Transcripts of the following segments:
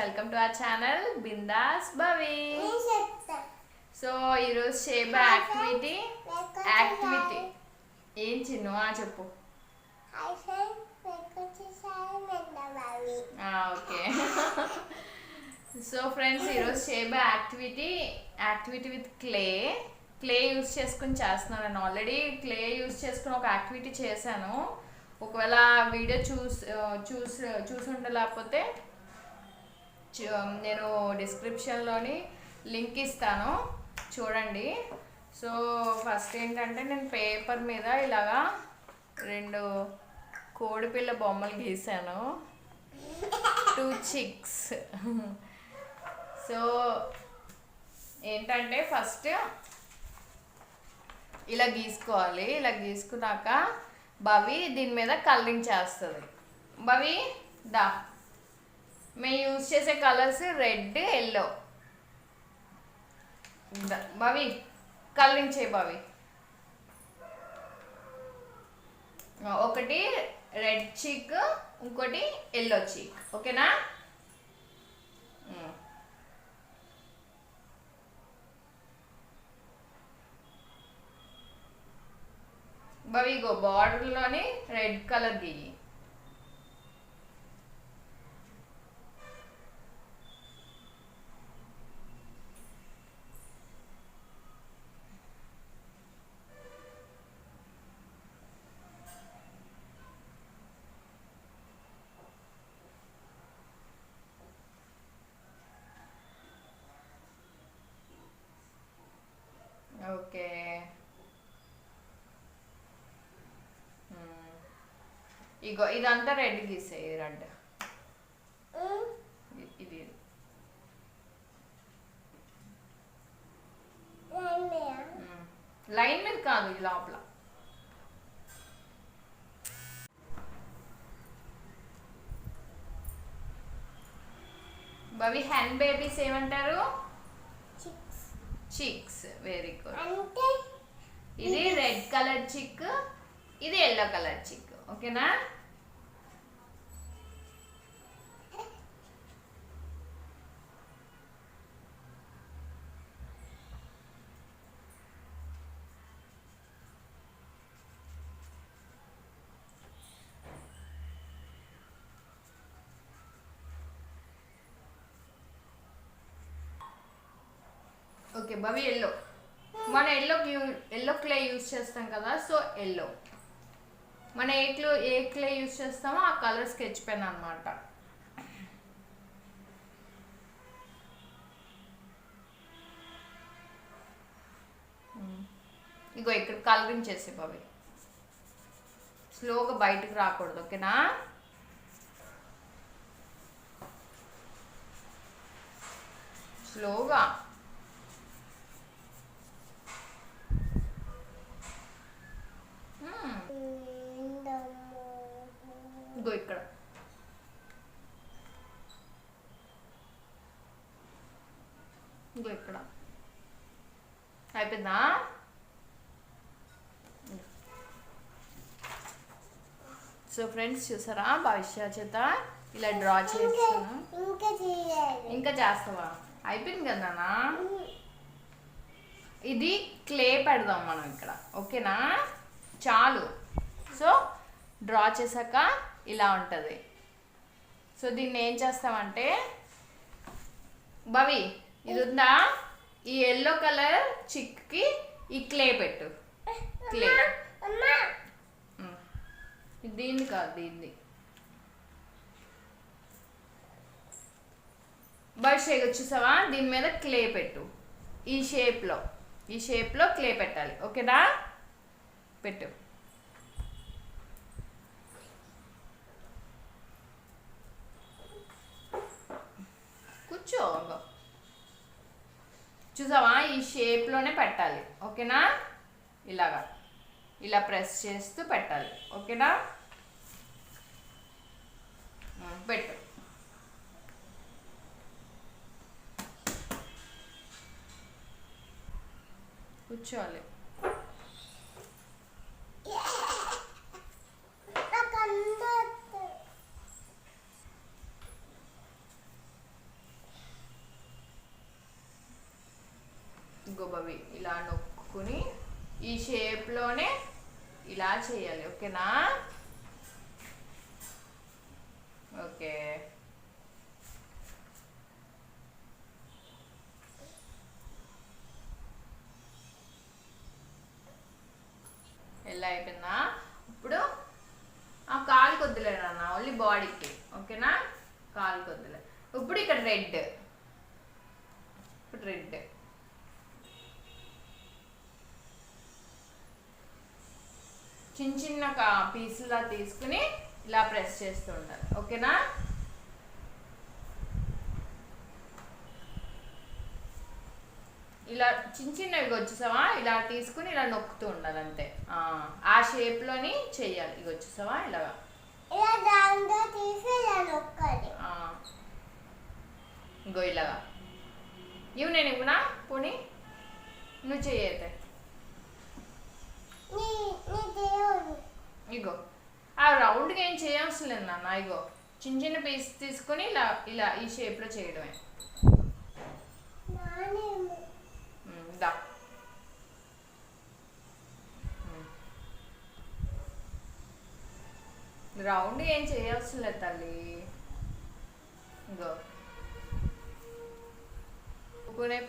Welcome to our channel Bindasbhavi. So ఈరోజు చేబ activity ఏం చిన్ను చెప్పు. ఓకే సో ఫ్రెండ్స్ ఈరోజు చేబ యాక్టివిటీ విత్ క్లే యూస్ చేసుకుని చేస్తున్నాను. నేను ఆల్రెడీ క్లే యూస్ చేసుకుని ఒక యాక్టివిటీ చేశాను. ఒకవేళ వీడియో చూసి ఉండలేకపోతే నేను డిస్క్రిప్షన్లోని లింక్ ఇస్తాను, చూడండి. సో ఫస్ట్ ఏంటంటే నేను పేపర్ మీద ఇలాగా 2 కోడిపిల్ల బొమ్మలు గీసాను, 2 chicks. సో ఏంటంటే ఫస్ట్ ఇలా గీసుకోవాలి. ఇలా గీసుకున్నాక భవి దీని మీద కలరింగ్ చేస్తుంది. భవి దా, మేము యూజ్ చేసే colours red, yellow. Bhavi colouring చేయి భవి. ఒకటి రెడ్ చీక్, ఇంకోటి ఎల్లో చీక్. ఓకేనా? భవి గో బార్డర్లోని రెడ్ కలర్ గీయి. ఓకే, ఇగో ఇదంతా రెడ్ గీసాయి. రెడ్ ఇది లైన్ మీద కాదు, ఇది లోపల. భవి హ్యాండ్ బేబీస్ ఏమంటారు? చిక్స్. Very good. ఇది రెడ్ కలర్ చిక్, ఇది ఎల్లో కలర్ చిక్. ఓకేనా? Okay Bhavi yellow. మన ఎల్లో క్లే యూజ్ చేస్తాం కదా, సో ఎల్లో. మన ఏ క్లే యూజ్ చేస్తామో ఆ కలర్ స్కెచ్ పెన్ అనమాట. ఇగో ఇక్కడ కలరింగ్ చేసే భవి. స్లోగా బయటకు రాకూడదు. ఓకేనా? స్లోగా. ఇగో ఇక్కడ అయిపోయిందా? సో ఫ్రెండ్స్ చూసారా, భవిష్య చేత ఇలా డ్రా చేస్తాను. ఇంకా చేస్తావా? అయిపోయింది కదా నాన్న. ఇది క్లే పెడదాం మనం ఇక్కడ. ఓకేనా? చాలు. సో డ్రా చేశాక ఇలా ఉంటుంది. సో దీన్ని ఏం చేస్తామంటే భవి ఇది ఉందా, ఈ ఎల్లో కలర్ చిక్కి ఈ క్లే పెట్టు. క్లే దీన్ని కాదు, దీన్ని. బర్డ్ షేక్ చూసావా, దీని మీద క్లే పెట్టు. ఈ షేప్లో క్లే పెట్టాలి. ఓకేనా? పెట్టు. కూర్చో. చూసావా, ఈ షేప్లోనే పెట్టాలి. ఓకేనా? ఇలాగా ఇలా ప్రెస్ చేస్తూ పెట్టాలి. ఓకేనా? పెట్టు. కూర్చోవాలి. భవి ఇలా నొక్కుని ఈ షేప్లోనే ఇలా చేయాలి. ఓకేనా? ఓకే, ఎలా అయిపోయిందా? ఇప్పుడు ఆ కాలు కొద్దులేడు అన్న, ఓన్లీ బాడీకి. ఓకేనా? కాలు కొద్దులే. ఇప్పుడు ఇక్కడ రెడ్, ఇప్పుడు రెడ్ చిన్న చిన్న పీసులా తీసుకుని ఇలా ప్రెస్ చేస్తూ ఉండాలి. ఓకేనా? ఇలా చిన్న చిన్నవి వచ్చేసావా, ఇలా తీసుకుని ఇలా నొక్కుతూ ఉండాలి అంతే. ఆ షేప్లోని చెయ్యాలి. ఇవి వచ్చేసావా ఇలాగా ఇంకో ఇలాగా. ఇవి నేను ఇవ్వనా పోనీ, నువ్వు చెయ్యతే. ఇగో ఆ రౌండ్గా ఏం చేయవలసిన లేదు నాన్న. ఇగో చిన్న చిన్న పీస్ తీసుకొని ఇలా ఇలా ఈ షేప్లో చేయడమే. దా రౌండ్ ఏం చేయవలసిన లేదు తల్లి. ఇంకో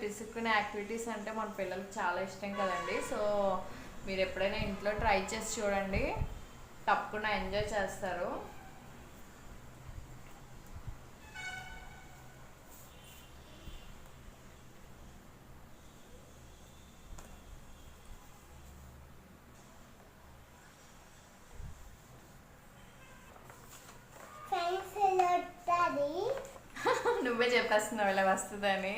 పిసుక్కునే యాక్టివిటీస్ అంటే మన పిల్లలకి చాలా ఇష్టం కదండి. సో మీరు ఎప్పుడైనా ఇంట్లో ట్రై చేసి చూడండి, తప్పకుండా ఎంజాయ్ చేస్తారు. నువ్వే చెప్పేస్తున్నావు ఇలా వస్తుందని.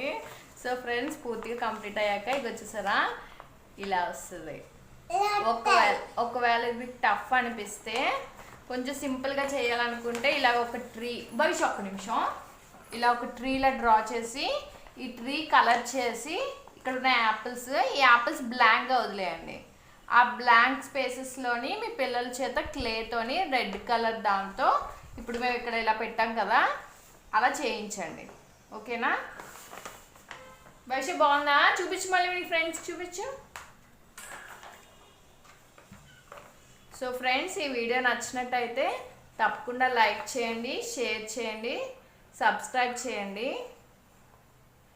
సో ఫ్రెండ్స్, పూర్తిగా కంప్లీట్ అయ్యాక ఇది వచ్చేసారా ఇలా వస్తుంది. ఒకవేళ ఇది టఫ్ అనిపిస్తే, కొంచెం సింపుల్గా చేయాలనుకుంటే ఇలా ఒక ట్రీ, భవిష్య ఒక్క నిమిషం, ఇలా ఒక ట్రీలా డ్రా చేసి ఈ ట్రీ కలర్ చేసి ఇక్కడ ఉన్న యాపిల్స్, ఈ యాపిల్స్ బ్లాంక్గా వదిలేయండి. ఆ బ్లాంక్ స్పేసెస్లోని మీ పిల్లల చేత క్లేతోని రెడ్ కలర్ దాంతో ఇప్పుడు మేము ఇక్కడ ఇలా పెట్టాం కదా అలా చేయించండి. ఓకేనా? భవిష్య బాగుందా? చూపించు, మళ్ళీ మీ ఫ్రెండ్స్కి చూపించు. సో ఫ్రెండ్స్, ఈ వీడియో నచ్చినట్టయితే తప్పకుండా లైక్ చేయండి, షేర్ చేయండి, సబ్స్క్రైబ్ చేయండి.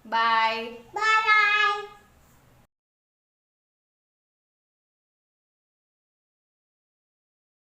బాయ్.